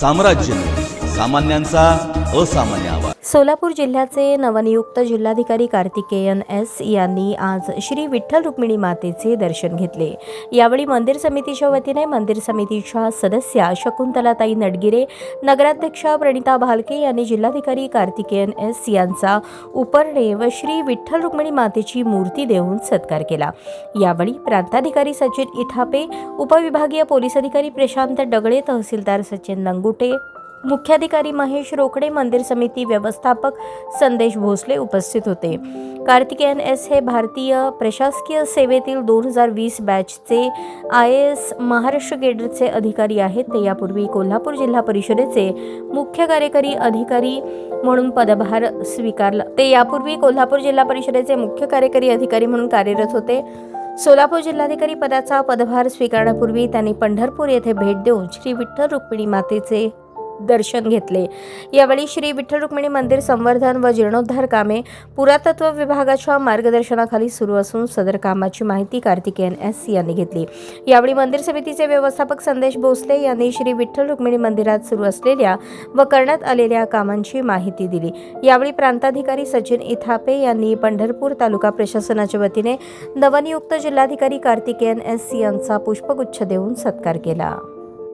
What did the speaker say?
साम्राज्य सामान्यांचा असामान्य आवाज। सोलापूर जिल्ह्याचे नवनियुक्त जिल्हाधिकारी कार्तिकेयन एस यांनी आज श्री विठ्ठल रुक्मिणी मातेचे दर्शन घेतले। यावेळी मंदिर समितीच्या वतीने मंदिर समितीच्या सदस्या शकुंतलाताई नडगिरे, नगराध्यक्षा प्रणिता भालके यांनी जिल्हाधिकारी कार्तिकेयन एस यांचा उपरणे व श्री विठ्ठल रुक्मिणी मातेची मूर्ती देऊन सत्कार केला। यावेळी प्रांताधिकारी सचिन इठापे, उपविभागीय पोलीस अधिकारी प्रशांत डगळे, तहसीलदार सचिन लंगुटे, मुख्याधिकारी महेश रोकडे, मंदिर समिती व्यवस्थापक संदेश भोसले उपस्थित होते। कार्तिकेयन एस हे भारतीय प्रशासकीय सेवेतील 2020 बॅचचे IAS महाराष्ट्र गेडरचे अधिकारी आहेत। ते यापूर्वी कोल्हापूर जिल्हा परिषदेचे मुख्य कार्यकारी अधिकारी म्हणून पदभार कार्यरत होते। सोलापूर जिल्हाधिकारी पदाचा पदभार स्वीकारण्यापूर्वी त्यांनी पंढरपूर येथे भेट देऊन श्री विठ्ठल रुक्मिणी मातेचे दर्शन घेतले। यावेळी श्री विठ्ठल रुक्मिणी मंदिर संवर्धन व जीर्णोद्धार कामे पुरातत्व विभागाच्या मार्गदर्शनाखाली सुरू असून सदर कामाची माहिती कार्तिकेयन एस यांनी घेतली। यावेळी मंदिर समितीचे व्यवस्थापक संदेश भोसले यांनी श्री विठ्ठल रुक्मिणी मंदिरात सुरू असलेल्या व करण्यात आलेल्या कामांची माहिती दिली। यावेळी प्रांताधिकारी सचिन इथापे यांनी पंढरपूर तालुका प्रशासनाच्या वतीने नवनियुक्त जिल्हाधिकारी कार्तिकेयन एस यांचा पुष्पगुच्छ देऊन सत्कार केला।